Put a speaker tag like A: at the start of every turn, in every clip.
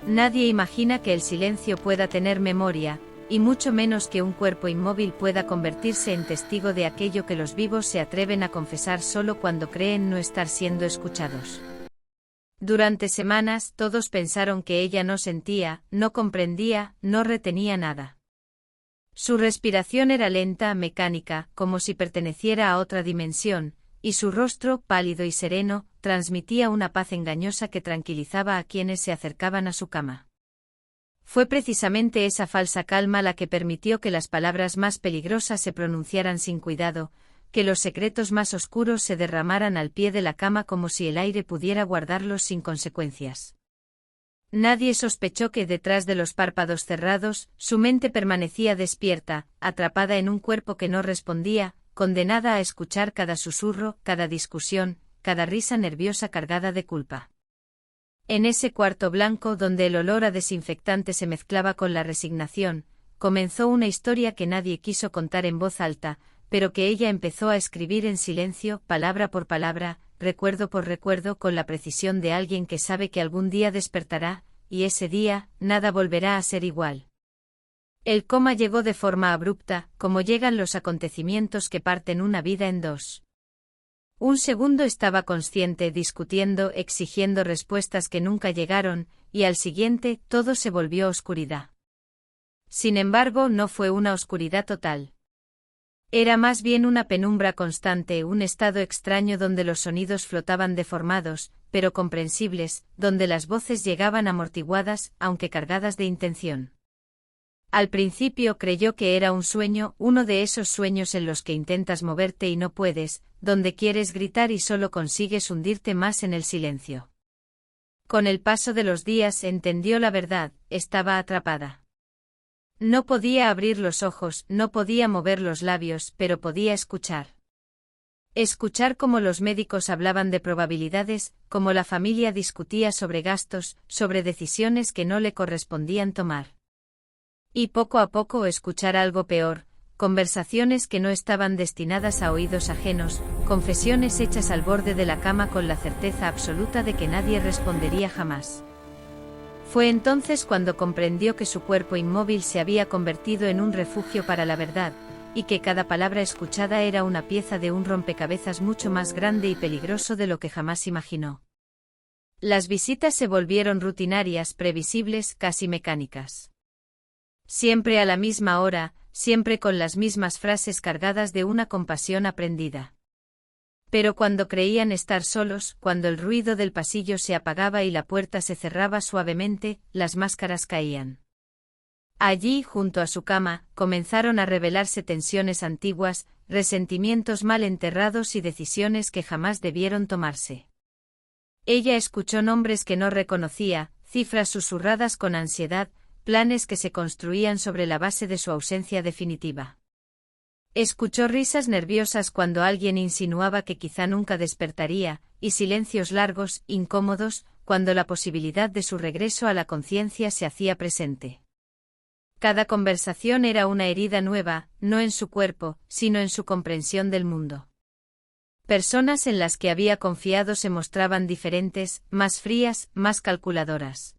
A: Nadie imagina que el silencio pueda tener memoria, y mucho menos que un cuerpo inmóvil pueda convertirse en testigo de aquello que los vivos se atreven a confesar solo cuando creen no estar siendo escuchados. Durante semanas todos pensaron que ella no sentía, no comprendía, no retenía nada. Su respiración era lenta, mecánica, como si perteneciera a otra dimensión, y su rostro, pálido y sereno, transmitía una paz engañosa que tranquilizaba a quienes se acercaban a su cama. Fue precisamente esa falsa calma la que permitió que las palabras más peligrosas se pronunciaran sin cuidado, que los secretos más oscuros se derramaran al pie de la cama como si el aire pudiera guardarlos sin consecuencias. Nadie sospechó que detrás de los párpados cerrados, su mente permanecía despierta, atrapada en un cuerpo que no respondía, condenada a escuchar cada susurro, cada discusión, cada risa nerviosa cargada de culpa. En ese cuarto blanco donde el olor a desinfectante se mezclaba con la resignación, comenzó una historia que nadie quiso contar en voz alta, pero que ella empezó a escribir en silencio, palabra por palabra, recuerdo por recuerdo, con la precisión de alguien que sabe que algún día despertará, y ese día, nada volverá a ser igual. El coma llegó de forma abrupta, como llegan los acontecimientos que parten una vida en dos. Un segundo estaba consciente, discutiendo, exigiendo respuestas que nunca llegaron, y al siguiente, todo se volvió oscuridad. Sin embargo, no fue una oscuridad total. Era más bien una penumbra constante, un estado extraño donde los sonidos flotaban deformados, pero comprensibles, donde las voces llegaban amortiguadas, aunque cargadas de intención. Al principio creyó que era un sueño, uno de esos sueños en los que intentas moverte y no puedes, donde quieres gritar y solo consigues hundirte más en el silencio. Con el paso de los días entendió la verdad, estaba atrapada. No podía abrir los ojos, no podía mover los labios, pero podía escuchar. Escuchar cómo los médicos hablaban de probabilidades, cómo la familia discutía sobre gastos, sobre decisiones que no le correspondían tomar. Y poco a poco escuchar algo peor, conversaciones que no estaban destinadas a oídos ajenos, confesiones hechas al borde de la cama con la certeza absoluta de que nadie respondería jamás. Fue entonces cuando comprendió que su cuerpo inmóvil se había convertido en un refugio para la verdad, y que cada palabra escuchada era una pieza de un rompecabezas mucho más grande y peligroso de lo que jamás imaginó. Las visitas se volvieron rutinarias, previsibles, casi mecánicas. Siempre a la misma hora, siempre con las mismas frases cargadas de una compasión aprendida. Pero cuando creían estar solos, cuando el ruido del pasillo se apagaba y la puerta se cerraba suavemente, las máscaras caían. Allí, junto a su cama, comenzaron a revelarse tensiones antiguas, resentimientos mal enterrados y decisiones que jamás debieron tomarse. Ella escuchó nombres que no reconocía, cifras susurradas con ansiedad, planes que se construían sobre la base de su ausencia definitiva. Escuchó risas nerviosas cuando alguien insinuaba que quizá nunca despertaría, y silencios largos, incómodos, cuando la posibilidad de su regreso a la conciencia se hacía presente. Cada conversación era una herida nueva, no en su cuerpo, sino en su comprensión del mundo. Personas en las que había confiado se mostraban diferentes, más frías, más calculadoras.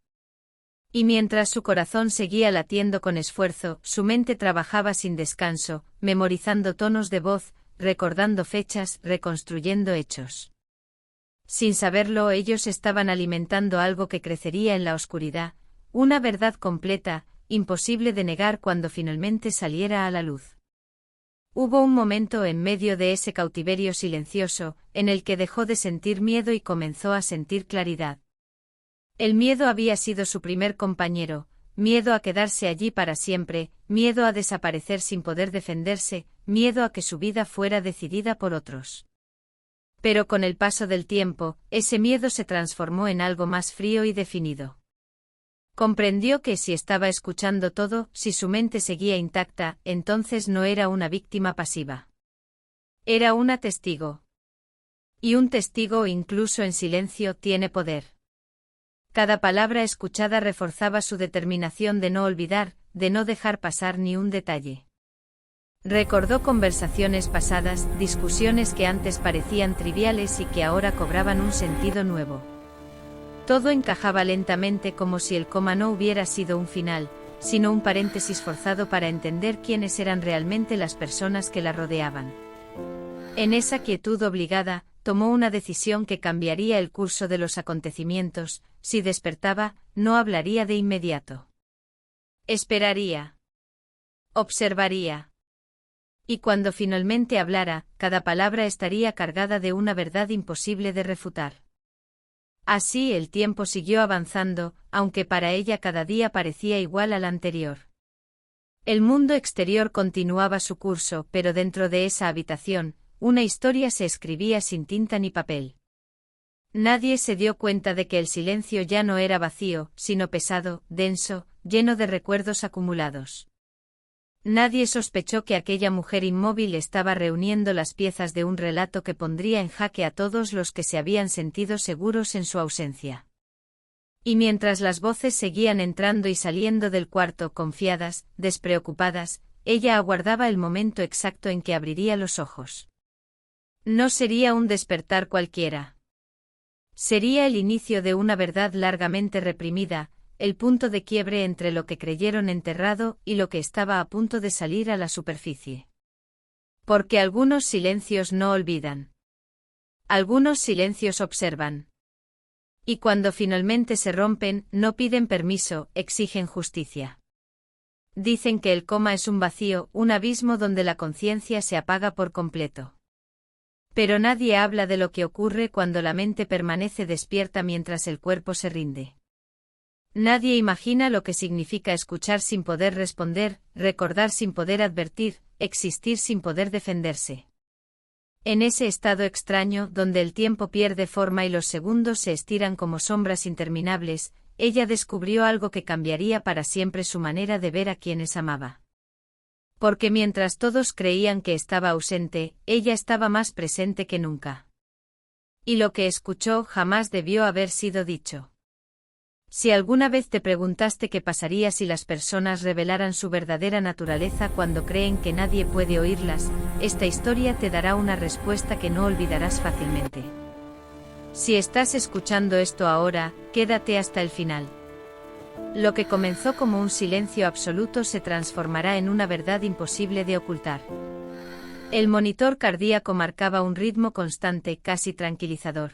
A: Y mientras su corazón seguía latiendo con esfuerzo, su mente trabajaba sin descanso, memorizando tonos de voz, recordando fechas, reconstruyendo hechos. Sin saberlo, ellos estaban alimentando algo que crecería en la oscuridad, una verdad completa, imposible de negar cuando finalmente saliera a la luz. Hubo un momento en medio de ese cautiverio silencioso, en el que dejó de sentir miedo y comenzó a sentir claridad. El miedo había sido su primer compañero, miedo a quedarse allí para siempre, miedo a desaparecer sin poder defenderse, miedo a que su vida fuera decidida por otros. Pero con el paso del tiempo, ese miedo se transformó en algo más frío y definido. Comprendió que si estaba escuchando todo, si su mente seguía intacta, entonces no era una víctima pasiva. Era una testigo. Y un testigo, incluso en silencio, tiene poder. Cada palabra escuchada reforzaba su determinación de no olvidar, de no dejar pasar ni un detalle. Recordó conversaciones pasadas, discusiones que antes parecían triviales y que ahora cobraban un sentido nuevo. Todo encajaba lentamente como si el coma no hubiera sido un final, sino un paréntesis forzado para entender quiénes eran realmente las personas que la rodeaban. En esa quietud obligada, tomó una decisión que cambiaría el curso de los acontecimientos. Si despertaba, no hablaría de inmediato. Esperaría. Observaría. Y cuando finalmente hablara, cada palabra estaría cargada de una verdad imposible de refutar. Así el tiempo siguió avanzando, aunque para ella cada día parecía igual al anterior. El mundo exterior continuaba su curso, pero dentro de esa habitación, una historia se escribía sin tinta ni papel. Nadie se dio cuenta de que el silencio ya no era vacío, sino pesado, denso, lleno de recuerdos acumulados. Nadie sospechó que aquella mujer inmóvil estaba reuniendo las piezas de un relato que pondría en jaque a todos los que se habían sentido seguros en su ausencia. Y mientras las voces seguían entrando y saliendo del cuarto confiadas, despreocupadas, ella aguardaba el momento exacto en que abriría los ojos. No sería un despertar cualquiera. Sería el inicio de una verdad largamente reprimida, el punto de quiebre entre lo que creyeron enterrado y lo que estaba a punto de salir a la superficie. Porque algunos silencios no olvidan. Algunos silencios observan. Y cuando finalmente se rompen, no piden permiso, exigen justicia. Dicen que el coma es un vacío, un abismo donde la conciencia se apaga por completo. Pero nadie habla de lo que ocurre cuando la mente permanece despierta mientras el cuerpo se rinde. Nadie imagina lo que significa escuchar sin poder responder, recordar sin poder advertir, existir sin poder defenderse. En ese estado extraño, donde el tiempo pierde forma y los segundos se estiran como sombras interminables, ella descubrió algo que cambiaría para siempre su manera de ver a quienes amaba. Porque mientras todos creían que estaba ausente, ella estaba más presente que nunca. Y lo que escuchó jamás debió haber sido dicho. Si alguna vez te preguntaste qué pasaría si las personas revelaran su verdadera naturaleza cuando creen que nadie puede oírlas, esta historia te dará una respuesta que no olvidarás fácilmente. Si estás escuchando esto ahora, quédate hasta el final. Lo que comenzó como un silencio absoluto se transformará en una verdad imposible de ocultar. El monitor cardíaco marcaba un ritmo constante, casi tranquilizador.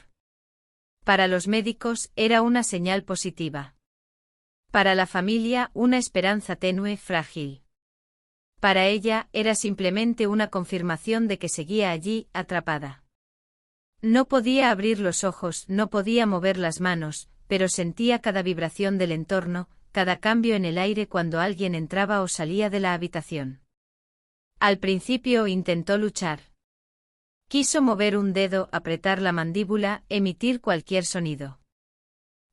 A: Para los médicos era una señal positiva. Para la familia, una esperanza tenue, frágil. Para ella, era simplemente una confirmación de que seguía allí, atrapada. No podía abrir los ojos, no podía mover las manos, pero sentía cada vibración del entorno, cada cambio en el aire cuando alguien entraba o salía de la habitación. Al principio intentó luchar. Quiso mover un dedo, apretar la mandíbula, emitir cualquier sonido.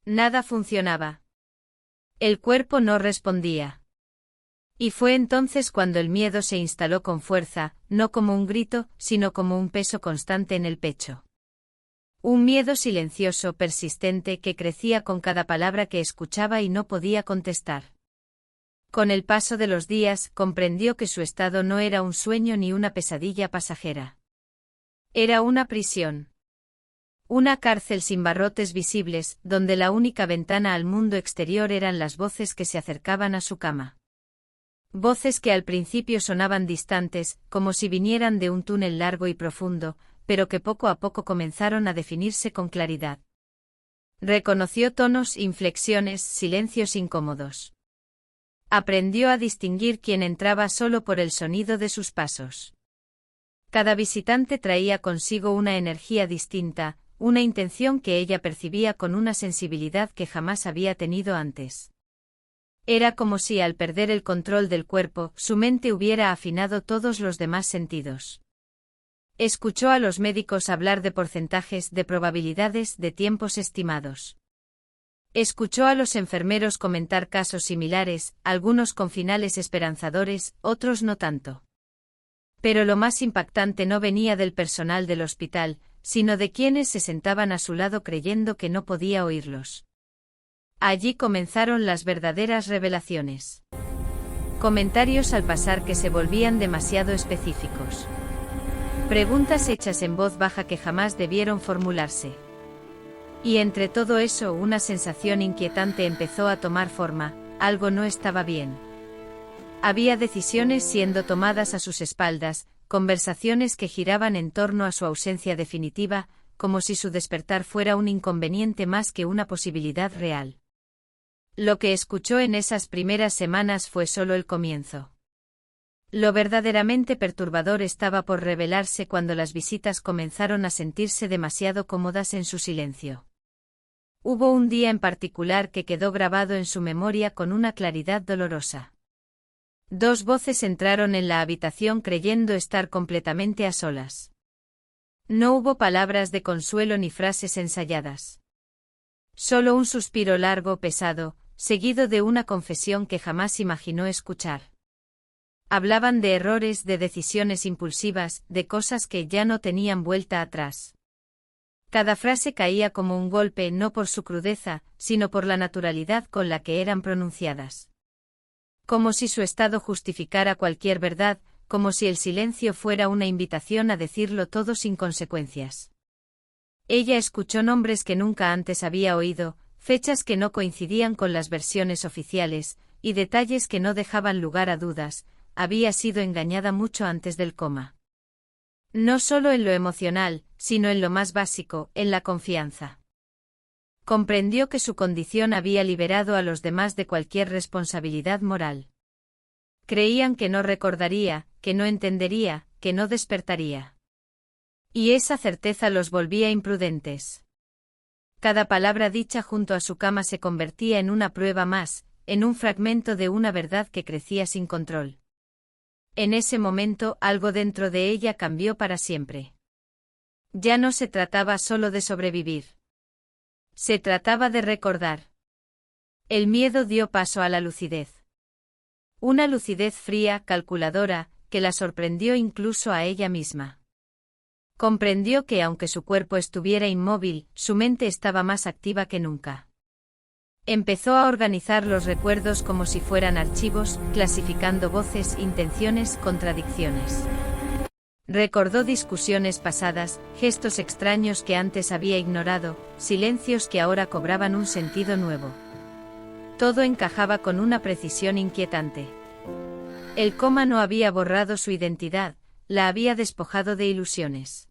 A: Nada funcionaba. El cuerpo no respondía. Y fue entonces cuando el miedo se instaló con fuerza, no como un grito, sino como un peso constante en el pecho. Un miedo silencioso, persistente, que crecía con cada palabra que escuchaba y no podía contestar. Con el paso de los días, comprendió que su estado no era un sueño ni una pesadilla pasajera. Era una prisión. Una cárcel sin barrotes visibles, donde la única ventana al mundo exterior eran las voces que se acercaban a su cama. Voces que al principio sonaban distantes, como si vinieran de un túnel largo y profundo, pero que poco a poco comenzaron a definirse con claridad. Reconoció tonos, inflexiones, silencios incómodos. Aprendió a distinguir quién entraba solo por el sonido de sus pasos. Cada visitante traía consigo una energía distinta, una intención que ella percibía con una sensibilidad que jamás había tenido antes. Era como si al perder el control del cuerpo, su mente hubiera afinado todos los demás sentidos. Escuchó a los médicos hablar de porcentajes, de probabilidades, de tiempos estimados. Escuchó a los enfermeros comentar casos similares, algunos con finales esperanzadores, otros no tanto. Pero lo más impactante no venía del personal del hospital, sino de quienes se sentaban a su lado creyendo que no podía oírlos. Allí comenzaron las verdaderas revelaciones. Comentarios al pasar que se volvían demasiado específicos. Preguntas hechas en voz baja que jamás debieron formularse. Y entre todo eso una sensación inquietante empezó a tomar forma, algo no estaba bien. Había decisiones siendo tomadas a sus espaldas, conversaciones que giraban en torno a su ausencia definitiva, como si su despertar fuera un inconveniente más que una posibilidad real. Lo que escuchó en esas primeras semanas fue solo el comienzo. Lo verdaderamente perturbador estaba por revelarse cuando las visitas comenzaron a sentirse demasiado cómodas en su silencio. Hubo un día en particular que quedó grabado en su memoria con una claridad dolorosa. Dos voces entraron en la habitación creyendo estar completamente a solas. No hubo palabras de consuelo ni frases ensayadas. Solo un suspiro largo, pesado, seguido de una confesión que jamás imaginó escuchar. Hablaban de errores, de decisiones impulsivas, de cosas que ya no tenían vuelta atrás. Cada frase caía como un golpe no por su crudeza, sino por la naturalidad con la que eran pronunciadas. Como si su estado justificara cualquier verdad, como si el silencio fuera una invitación a decirlo todo sin consecuencias. Ella escuchó nombres que nunca antes había oído, fechas que no coincidían con las versiones oficiales, y detalles que no dejaban lugar a dudas. Había sido engañada mucho antes del coma. No solo en lo emocional, sino en lo más básico, en la confianza. Comprendió que su condición había liberado a los demás de cualquier responsabilidad moral. Creían que no recordaría, que no entendería, que no despertaría. Y esa certeza los volvía imprudentes. Cada palabra dicha junto a su cama se convertía en una prueba más, en un fragmento de una verdad que crecía sin control. En ese momento algo dentro de ella cambió para siempre. Ya no se trataba solo de sobrevivir. Se trataba de recordar. El miedo dio paso a la lucidez. Una lucidez fría, calculadora, que la sorprendió incluso a ella misma. Comprendió que aunque su cuerpo estuviera inmóvil, su mente estaba más activa que nunca. Empezó a organizar los recuerdos como si fueran archivos, clasificando voces, intenciones, contradicciones. Recordó discusiones pasadas, gestos extraños que antes había ignorado, silencios que ahora cobraban un sentido nuevo. Todo encajaba con una precisión inquietante. El coma no había borrado su identidad, la había despojado de ilusiones.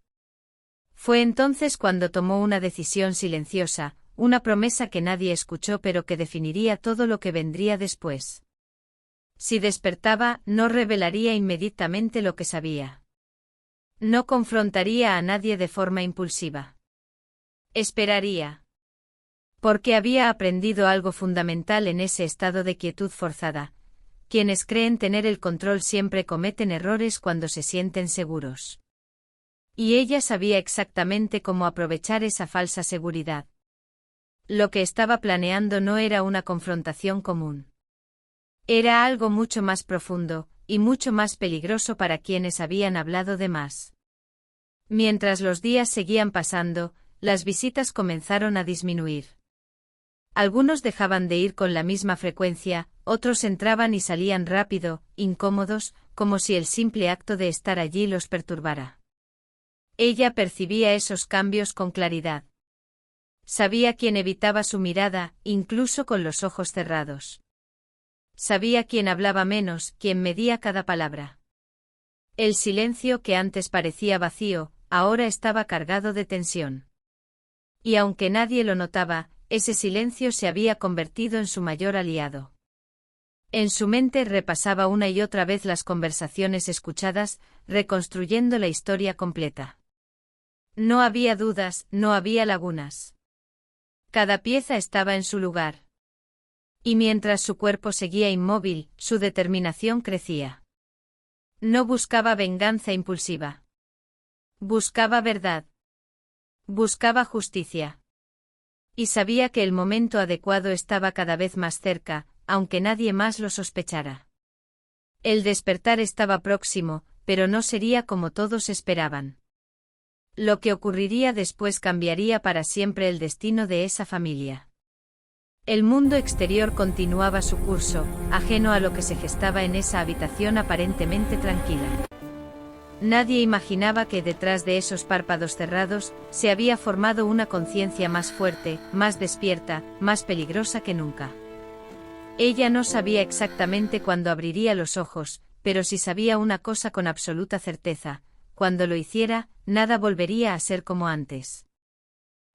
A: Fue entonces cuando tomó una decisión silenciosa, una promesa que nadie escuchó pero que definiría todo lo que vendría después. Si despertaba, no revelaría inmediatamente lo que sabía. No confrontaría a nadie de forma impulsiva. Esperaría. Porque había aprendido algo fundamental en ese estado de quietud forzada. Quienes creen tener el control siempre cometen errores cuando se sienten seguros. Y ella sabía exactamente cómo aprovechar esa falsa seguridad. Lo que estaba planeando no era una confrontación común. Era algo mucho más profundo, y mucho más peligroso para quienes habían hablado de más. Mientras los días seguían pasando, las visitas comenzaron a disminuir. Algunos dejaban de ir con la misma frecuencia, otros entraban y salían rápido, incómodos, como si el simple acto de estar allí los perturbara. Ella percibía esos cambios con claridad. Sabía quién evitaba su mirada, incluso con los ojos cerrados. Sabía quién hablaba menos, quién medía cada palabra. El silencio que antes parecía vacío, ahora estaba cargado de tensión. Y aunque nadie lo notaba, ese silencio se había convertido en su mayor aliado. En su mente repasaba una y otra vez las conversaciones escuchadas, reconstruyendo la historia completa. No había dudas, no había lagunas. Cada pieza estaba en su lugar. Y mientras su cuerpo seguía inmóvil, su determinación crecía. No buscaba venganza impulsiva. Buscaba verdad. Buscaba justicia. Y sabía que el momento adecuado estaba cada vez más cerca, aunque nadie más lo sospechara. El despertar estaba próximo, pero no sería como todos esperaban. Lo que ocurriría después cambiaría para siempre el destino de esa familia. El mundo exterior continuaba su curso, ajeno a lo que se gestaba en esa habitación aparentemente tranquila. Nadie imaginaba que detrás de esos párpados cerrados se había formado una conciencia más fuerte, más despierta, más peligrosa que nunca. Ella no sabía exactamente cuándo abriría los ojos, pero sí sabía una cosa con absoluta certeza: cuando lo hiciera, nada volvería a ser como antes.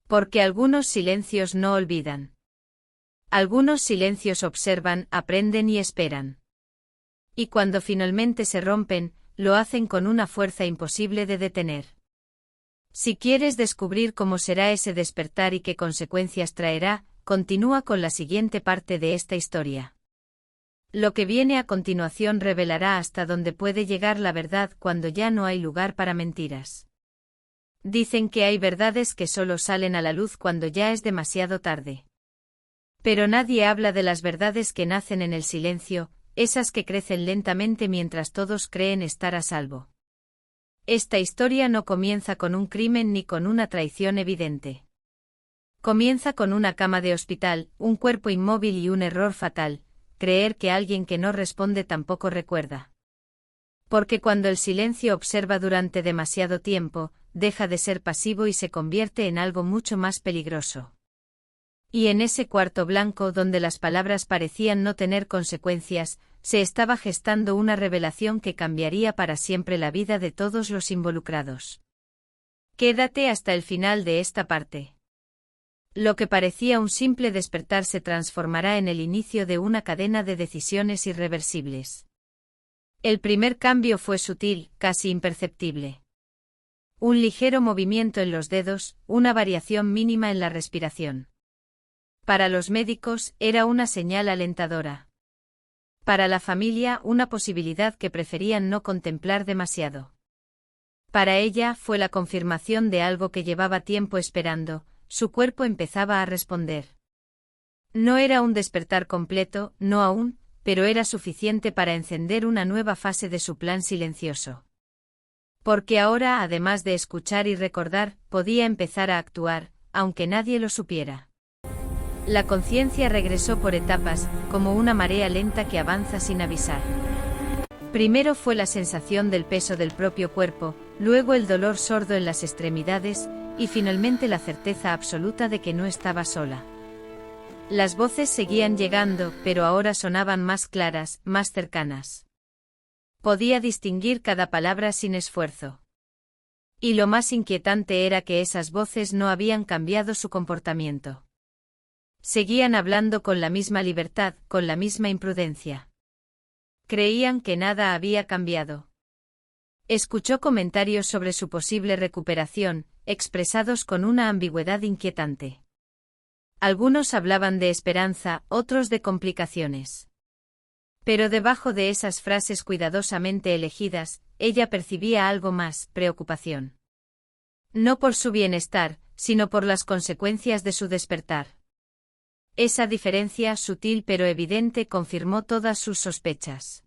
A: Porque algunos silencios no olvidan. Algunos silencios observan, aprenden y esperan. Y cuando finalmente se rompen, lo hacen con una fuerza imposible de detener. Si quieres descubrir cómo será ese despertar y qué consecuencias traerá, continúa con la siguiente parte de esta historia. Lo que viene a continuación revelará hasta dónde puede llegar la verdad cuando ya no hay lugar para mentiras. Dicen que hay verdades que solo salen a la luz cuando ya es demasiado tarde. Pero nadie habla de las verdades que nacen en el silencio, esas que crecen lentamente mientras todos creen estar a salvo. Esta historia no comienza con un crimen ni con una traición evidente. Comienza con una cama de hospital, un cuerpo inmóvil y un error fatal: creer que alguien que no responde tampoco recuerda. Porque cuando el silencio observa durante demasiado tiempo, deja de ser pasivo y se convierte en algo mucho más peligroso. Y en ese cuarto blanco donde las palabras parecían no tener consecuencias, se estaba gestando una revelación que cambiaría para siempre la vida de todos los involucrados. Quédate hasta el final de esta parte. Lo que parecía un simple despertar se transformará en el inicio de una cadena de decisiones irreversibles. El primer cambio fue sutil, casi imperceptible. Un ligero movimiento en los dedos, una variación mínima en la respiración. Para los médicos, era una señal alentadora. Para la familia, una posibilidad que preferían no contemplar demasiado. Para ella, fue la confirmación de algo que llevaba tiempo esperando: su cuerpo empezaba a responder. No era un despertar completo, no aún, pero era suficiente para encender una nueva fase de su plan silencioso. Porque ahora, además de escuchar y recordar, podía empezar a actuar, aunque nadie lo supiera. La conciencia regresó por etapas, como una marea lenta que avanza sin avisar. Primero fue la sensación del peso del propio cuerpo, luego el dolor sordo en las extremidades, y finalmente la certeza absoluta de que no estaba sola. Las voces seguían llegando, pero ahora sonaban más claras, más cercanas. Podía distinguir cada palabra sin esfuerzo. Y lo más inquietante era que esas voces no habían cambiado su comportamiento. Seguían hablando con la misma libertad, con la misma imprudencia. Creían que nada había cambiado. Escuchó comentarios sobre su posible recuperación, expresados con una ambigüedad inquietante. Algunos hablaban de esperanza, otros de complicaciones. Pero debajo de esas frases cuidadosamente elegidas, ella percibía algo más: preocupación. No por su bienestar, sino por las consecuencias de su despertar. Esa diferencia, sutil pero evidente, confirmó todas sus sospechas.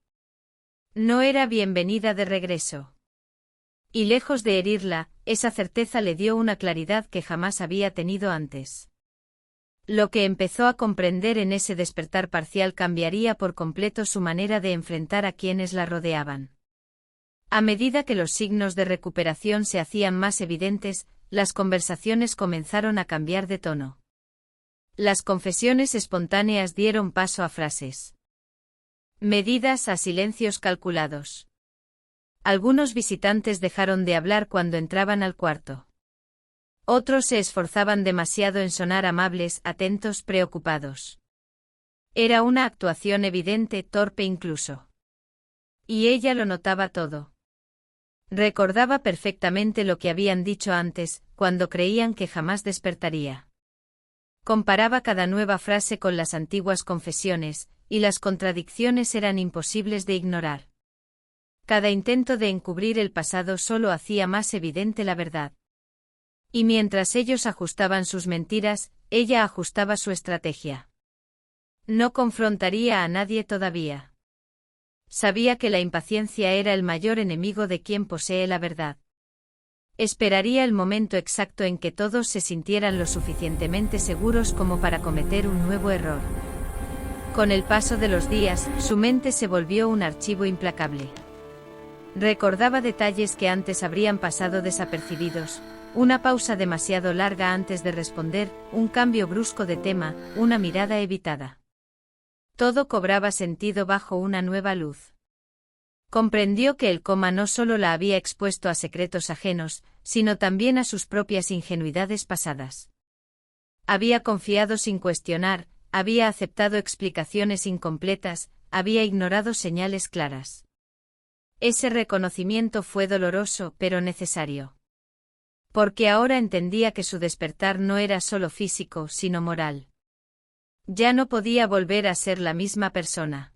A: No era bienvenida de regreso. Y lejos de herirla, esa certeza le dio una claridad que jamás había tenido antes. Lo que empezó a comprender en ese despertar parcial cambiaría por completo su manera de enfrentar a quienes la rodeaban. A medida que los signos de recuperación se hacían más evidentes, las conversaciones comenzaron a cambiar de tono. Las confesiones espontáneas dieron paso a frases medidas, a silencios calculados. Algunos visitantes dejaron de hablar cuando entraban al cuarto. Otros se esforzaban demasiado en sonar amables, atentos, preocupados. Era una actuación evidente, torpe incluso. Y ella lo notaba todo. Recordaba perfectamente lo que habían dicho antes, cuando creían que jamás despertaría. Comparaba cada nueva frase con las antiguas confesiones, y las contradicciones eran imposibles de ignorar. Cada intento de encubrir el pasado solo hacía más evidente la verdad. Y mientras ellos ajustaban sus mentiras, ella ajustaba su estrategia. No confrontaría a nadie todavía. Sabía que la impaciencia era el mayor enemigo de quien posee la verdad. Esperaría el momento exacto en que todos se sintieran lo suficientemente seguros como para cometer un nuevo error. Con el paso de los días, su mente se volvió un archivo implacable. Recordaba detalles que antes habrían pasado desapercibidos, una pausa demasiado larga antes de responder, un cambio brusco de tema, una mirada evitada. Todo cobraba sentido bajo una nueva luz. Comprendió que el coma no solo la había expuesto a secretos ajenos, sino también a sus propias ingenuidades pasadas. Había confiado sin cuestionar, había aceptado explicaciones incompletas, había ignorado señales claras. Ese reconocimiento fue doloroso, pero necesario. Porque ahora entendía que su despertar no era solo físico, sino moral. Ya no podía volver a ser la misma persona.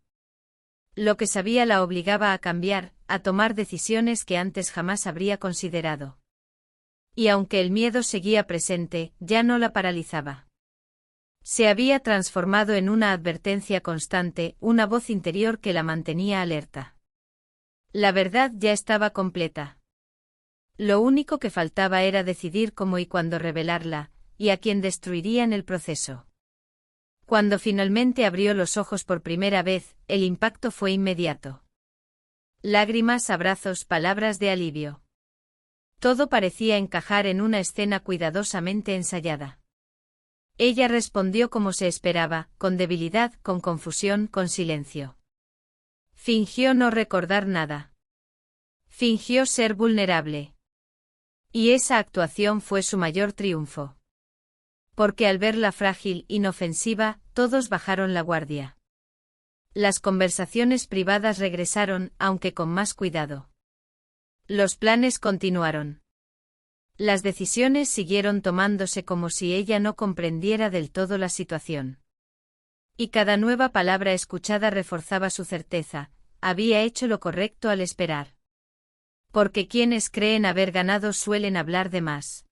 A: Lo que sabía la obligaba a cambiar, a tomar decisiones que antes jamás habría considerado. Y aunque el miedo seguía presente, ya no la paralizaba. Se había transformado en una advertencia constante, una voz interior que la mantenía alerta. La verdad ya estaba completa. Lo único que faltaba era decidir cómo y cuándo revelarla, y a quién destruiría en el proceso. Cuando finalmente abrió los ojos por primera vez, el impacto fue inmediato. Lágrimas, abrazos, palabras de alivio. Todo parecía encajar en una escena cuidadosamente ensayada. Ella respondió como se esperaba, con debilidad, con confusión, con silencio. Fingió no recordar nada. Fingió ser vulnerable. Y esa actuación fue su mayor triunfo. Porque al verla frágil, inofensiva, todos bajaron la guardia. Las conversaciones privadas regresaron, aunque con más cuidado. Los planes continuaron. Las decisiones siguieron tomándose como si ella no comprendiera del todo la situación. Y cada nueva palabra escuchada reforzaba su certeza, había hecho lo correcto al esperar. Porque quienes creen haber ganado suelen hablar de más.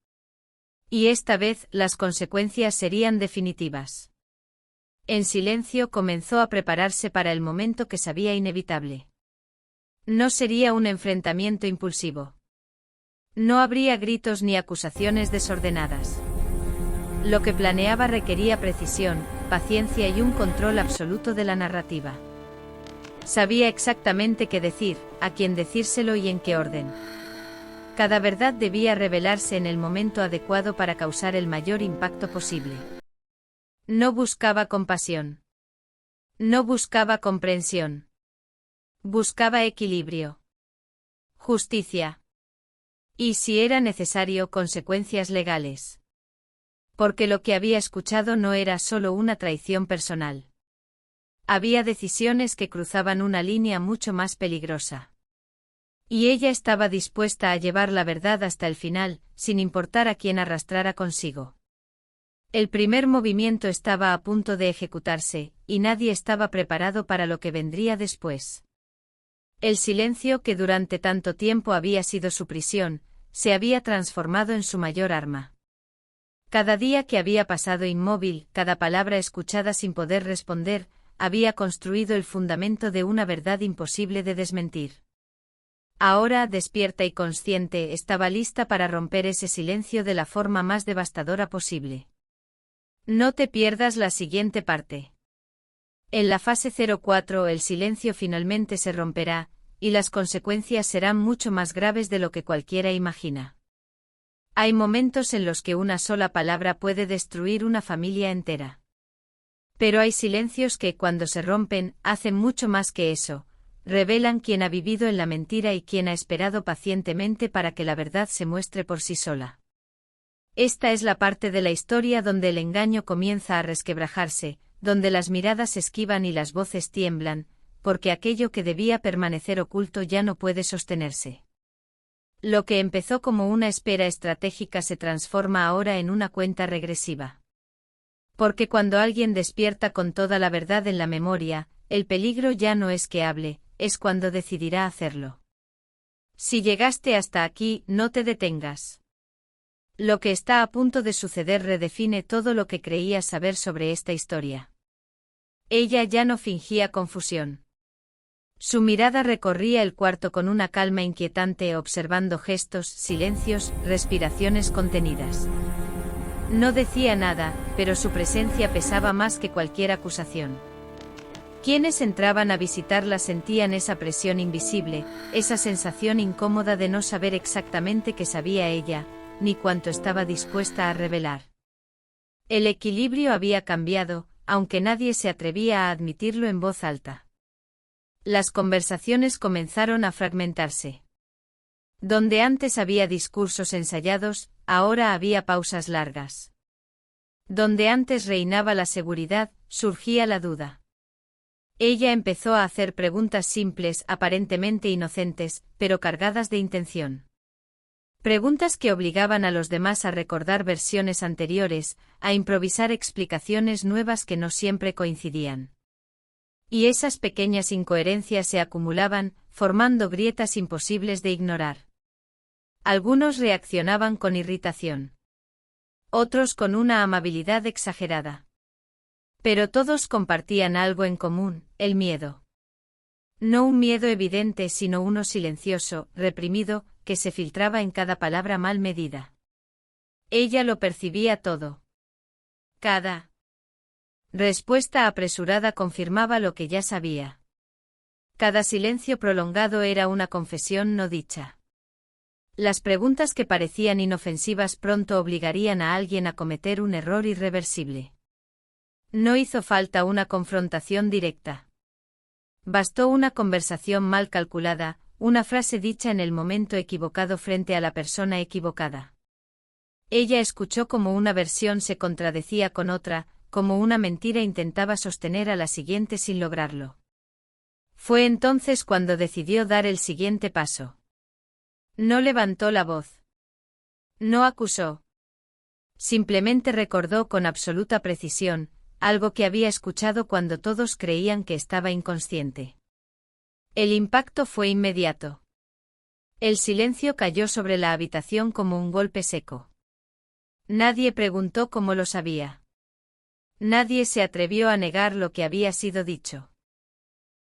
A: Y esta vez las consecuencias serían definitivas. En silencio comenzó a prepararse para el momento que sabía inevitable. No sería un enfrentamiento impulsivo. No habría gritos ni acusaciones desordenadas. Lo que planeaba requería precisión, paciencia y un control absoluto de la narrativa. Sabía exactamente qué decir, a quién decírselo y en qué orden. Cada verdad debía revelarse en el momento adecuado para causar el mayor impacto posible. No buscaba compasión. No buscaba comprensión. Buscaba equilibrio. Justicia. Y si era necesario, consecuencias legales. Porque lo que había escuchado no era solo una traición personal. Había decisiones que cruzaban una línea mucho más peligrosa. Y ella estaba dispuesta a llevar la verdad hasta el final, sin importar a quién arrastrara consigo. El primer movimiento estaba a punto de ejecutarse, y nadie estaba preparado para lo que vendría después. El silencio que durante tanto tiempo había sido su prisión, se había transformado en su mayor arma. Cada día que había pasado inmóvil, cada palabra escuchada sin poder responder, había construido el fundamento de una verdad imposible de desmentir. Ahora, despierta y consciente, estaba lista para romper ese silencio de la forma más devastadora posible. No te pierdas la siguiente parte. En la fase 04 el silencio finalmente se romperá, y las consecuencias serán mucho más graves de lo que cualquiera imagina. Hay momentos en los que una sola palabra puede destruir una familia entera. Pero hay silencios que, cuando se rompen, hacen mucho más que eso, revelan quién ha vivido en la mentira y quién ha esperado pacientemente para que la verdad se muestre por sí sola. Esta es la parte de la historia donde el engaño comienza a resquebrajarse, donde las miradas esquivan y las voces tiemblan, porque aquello que debía permanecer oculto ya no puede sostenerse. Lo que empezó como una espera estratégica se transforma ahora en una cuenta regresiva. Porque cuando alguien despierta con toda la verdad en la memoria, el peligro ya no es que hable, es cuando decidirá hacerlo. Si llegaste hasta aquí, no te detengas. Lo que está a punto de suceder redefine todo lo que creías saber sobre esta historia. Ella ya no fingía confusión. Su mirada recorría el cuarto con una calma inquietante, observando gestos, silencios, respiraciones contenidas. No decía nada, pero su presencia pesaba más que cualquier acusación. Quienes entraban a visitarla sentían esa presión invisible, esa sensación incómoda de no saber exactamente qué sabía ella, ni cuánto estaba dispuesta a revelar. El equilibrio había cambiado, aunque nadie se atrevía a admitirlo en voz alta. Las conversaciones comenzaron a fragmentarse. Donde antes había discursos ensayados, ahora había pausas largas. Donde antes reinaba la seguridad, surgía la duda. Ella empezó a hacer preguntas simples, aparentemente inocentes, pero cargadas de intención. Preguntas que obligaban a los demás a recordar versiones anteriores, a improvisar explicaciones nuevas que no siempre coincidían. Y esas pequeñas incoherencias se acumulaban, formando grietas imposibles de ignorar. Algunos reaccionaban con irritación. Otros con una amabilidad exagerada. Pero todos compartían algo en común, el miedo. No un miedo evidente, sino uno silencioso, reprimido, que se filtraba en cada palabra mal medida. Ella lo percibía todo. Cada respuesta apresurada confirmaba lo que ya sabía. Cada silencio prolongado era una confesión no dicha. Las preguntas que parecían inofensivas pronto obligarían a alguien a cometer un error irreversible. No hizo falta una confrontación directa. Bastó una conversación mal calculada, una frase dicha en el momento equivocado frente a la persona equivocada. Ella escuchó cómo una versión se contradecía con otra, como una mentira intentaba sostener a la siguiente sin lograrlo. Fue entonces cuando decidió dar el siguiente paso. No levantó la voz. No acusó. Simplemente recordó con absoluta precisión, algo que había escuchado cuando todos creían que estaba inconsciente. El impacto fue inmediato. El silencio cayó sobre la habitación como un golpe seco. Nadie preguntó cómo lo sabía. Nadie se atrevió a negar lo que había sido dicho.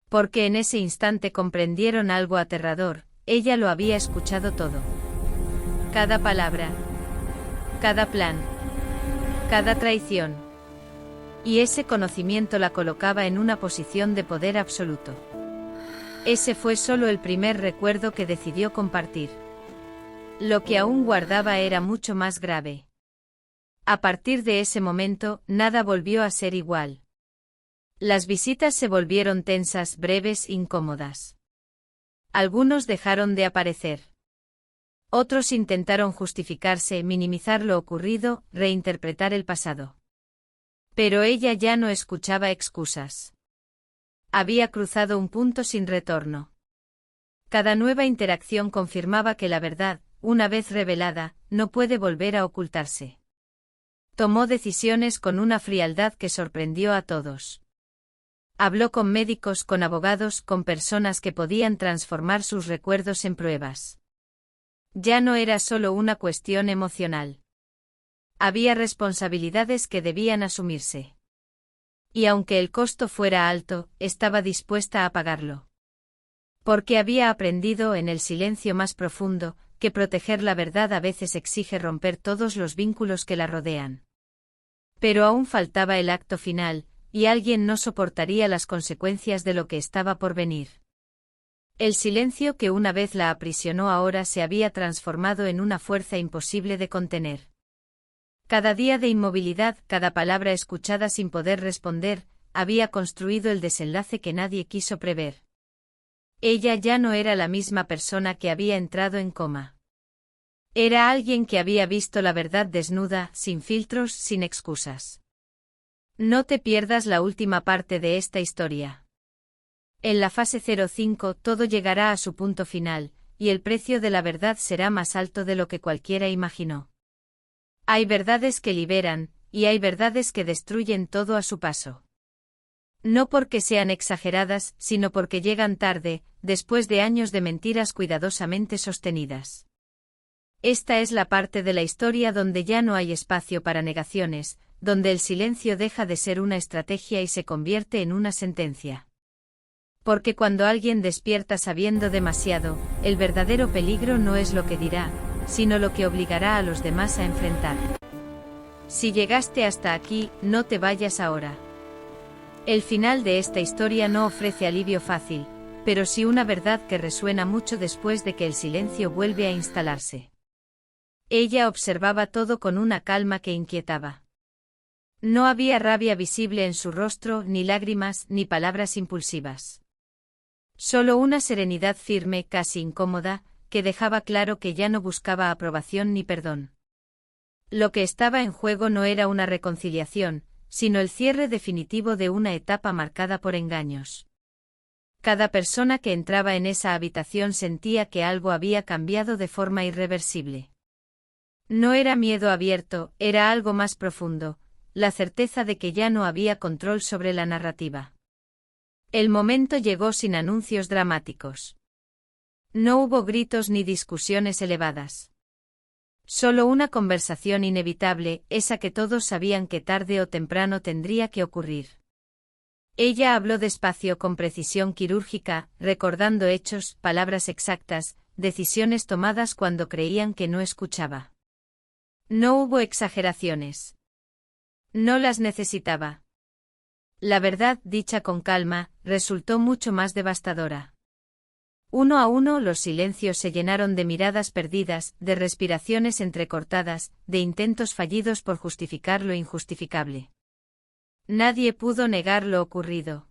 A: Porque en ese instante comprendieron algo aterrador, ella lo había escuchado todo. Cada palabra. Cada plan. Cada traición. Y ese conocimiento la colocaba en una posición de poder absoluto. Ese fue solo el primer recuerdo que decidió compartir. Lo que aún guardaba era mucho más grave. A partir de ese momento, nada volvió a ser igual. Las visitas se volvieron tensas, breves, incómodas. Algunos dejaron de aparecer. Otros intentaron justificarse, minimizar lo ocurrido, reinterpretar el pasado. Pero ella ya no escuchaba excusas. Había cruzado un punto sin retorno. Cada nueva interacción confirmaba que la verdad, una vez revelada, no puede volver a ocultarse. Tomó decisiones con una frialdad que sorprendió a todos. Habló con médicos, con abogados, con personas que podían transformar sus recuerdos en pruebas. Ya no era solo una cuestión emocional. Había responsabilidades que debían asumirse. Y aunque el costo fuera alto, estaba dispuesta a pagarlo. Porque había aprendido en el silencio más profundo, que proteger la verdad a veces exige romper todos los vínculos que la rodean. Pero aún faltaba el acto final, y alguien no soportaría las consecuencias de lo que estaba por venir. El silencio que una vez la aprisionó ahora se había transformado en una fuerza imposible de contener. Cada día de inmovilidad, cada palabra escuchada sin poder responder, había construido el desenlace que nadie quiso prever. Ella ya no era la misma persona que había entrado en coma. Era alguien que había visto la verdad desnuda, sin filtros, sin excusas. No te pierdas la última parte de esta historia. En la fase 05 todo llegará a su punto final, y el precio de la verdad será más alto de lo que cualquiera imaginó. Hay verdades que liberan, y hay verdades que destruyen todo a su paso. No porque sean exageradas, sino porque llegan tarde, después de años de mentiras cuidadosamente sostenidas. Esta es la parte de la historia donde ya no hay espacio para negaciones, donde el silencio deja de ser una estrategia y se convierte en una sentencia. Porque cuando alguien despierta sabiendo demasiado, el verdadero peligro no es lo que dirá, sino lo que obligará a los demás a enfrentar. Si llegaste hasta aquí, no te vayas ahora. El final de esta historia no ofrece alivio fácil, pero sí una verdad que resuena mucho después de que el silencio vuelve a instalarse. Ella observaba todo con una calma que inquietaba. No había rabia visible en su rostro, ni lágrimas, ni palabras impulsivas. Solo una serenidad firme, casi incómoda, que dejaba claro que ya no buscaba aprobación ni perdón. Lo que estaba en juego no era una reconciliación, sino el cierre definitivo de una etapa marcada por engaños. Cada persona que entraba en esa habitación sentía que algo había cambiado de forma irreversible. No era miedo abierto, era algo más profundo, la certeza de que ya no había control sobre la narrativa. El momento llegó sin anuncios dramáticos. No hubo gritos ni discusiones elevadas. Solo una conversación inevitable, esa que todos sabían que tarde o temprano tendría que ocurrir. Ella habló despacio con precisión quirúrgica, recordando hechos, palabras exactas, decisiones tomadas cuando creían que no escuchaba. No hubo exageraciones. No las necesitaba. La verdad, dicha con calma, resultó mucho más devastadora. Uno a uno los silencios se llenaron de miradas perdidas, de respiraciones entrecortadas, de intentos fallidos por justificar lo injustificable. Nadie pudo negar lo ocurrido.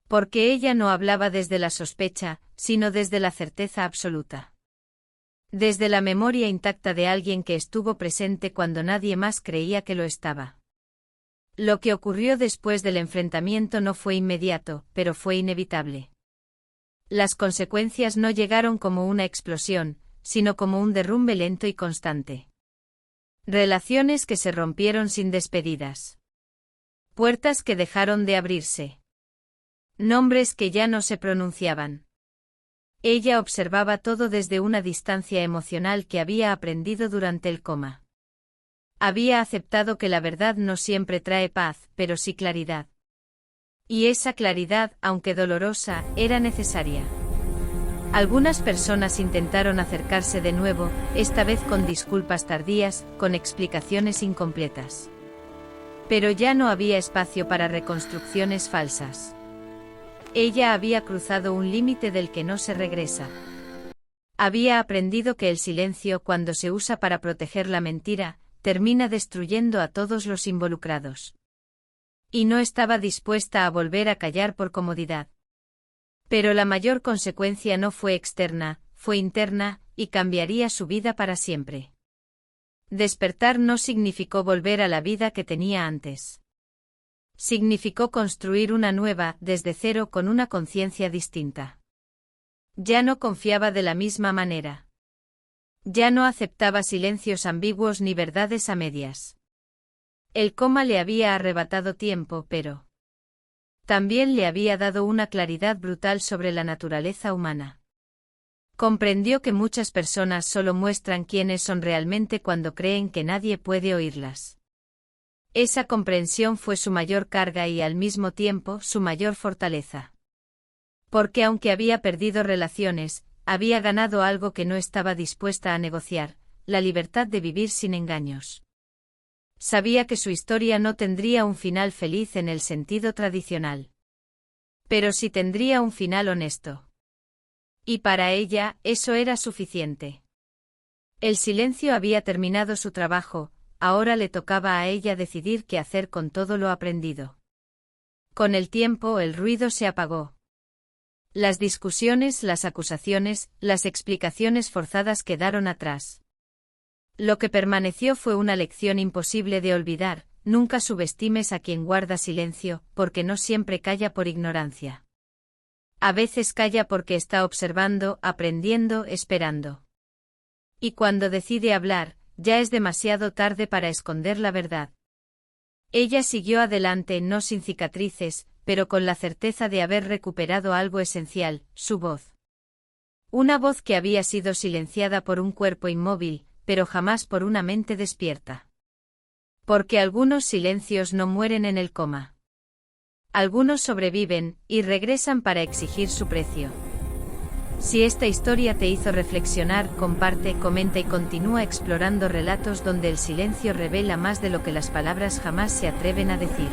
A: Porque ella no hablaba desde la sospecha, sino desde la certeza absoluta. Desde la memoria intacta de alguien que estuvo presente cuando nadie más creía que lo estaba. Lo que ocurrió después del enfrentamiento no fue inmediato, pero fue inevitable. Las consecuencias no llegaron como una explosión, sino como un derrumbe lento y constante. Relaciones que se rompieron sin despedidas. Puertas que dejaron de abrirse. Nombres que ya no se pronunciaban. Ella observaba todo desde una distancia emocional que había aprendido durante el coma. Había aceptado que la verdad no siempre trae paz, pero sí claridad. Y esa claridad, aunque dolorosa, era necesaria. Algunas personas intentaron acercarse de nuevo, esta vez con disculpas tardías, con explicaciones incompletas. Pero ya no había espacio para reconstrucciones falsas. Ella había cruzado un límite del que no se regresa. Había aprendido que el silencio, cuando se usa para proteger la mentira, termina destruyendo a todos los involucrados. Y no estaba dispuesta a volver a callar por comodidad. Pero la mayor consecuencia no fue externa, fue interna, y cambiaría su vida para siempre. Despertar no significó volver a la vida que tenía antes. Significó construir una nueva, desde cero, con una conciencia distinta. Ya no confiaba de la misma manera. Ya no aceptaba silencios ambiguos ni verdades a medias. El coma le había arrebatado tiempo, pero también le había dado una claridad brutal sobre la naturaleza humana. Comprendió que muchas personas solo muestran quiénes son realmente cuando creen que nadie puede oírlas. Esa comprensión fue su mayor carga y al mismo tiempo su mayor fortaleza. Porque aunque había perdido relaciones, había ganado algo que no estaba dispuesta a negociar, la libertad de vivir sin engaños. Sabía que su historia no tendría un final feliz en el sentido tradicional. Pero sí tendría un final honesto. Y para ella, eso era suficiente. El silencio había terminado su trabajo, ahora le tocaba a ella decidir qué hacer con todo lo aprendido. Con el tiempo el ruido se apagó. Las discusiones, las acusaciones, las explicaciones forzadas quedaron atrás. Lo que permaneció fue una lección imposible de olvidar: nunca subestimes a quien guarda silencio, porque no siempre calla por ignorancia. A veces calla porque está observando, aprendiendo, esperando. Y cuando decide hablar, ya es demasiado tarde para esconder la verdad. Ella siguió adelante, no sin cicatrices, pero con la certeza de haber recuperado algo esencial, su voz. Una voz que había sido silenciada por un cuerpo inmóvil, pero jamás por una mente despierta. Porque algunos silencios no mueren en el coma. Algunos sobreviven, y regresan para exigir su precio. Si esta historia te hizo reflexionar, comparte, comenta y continúa explorando relatos donde el silencio revela más de lo que las palabras jamás se atreven a decir.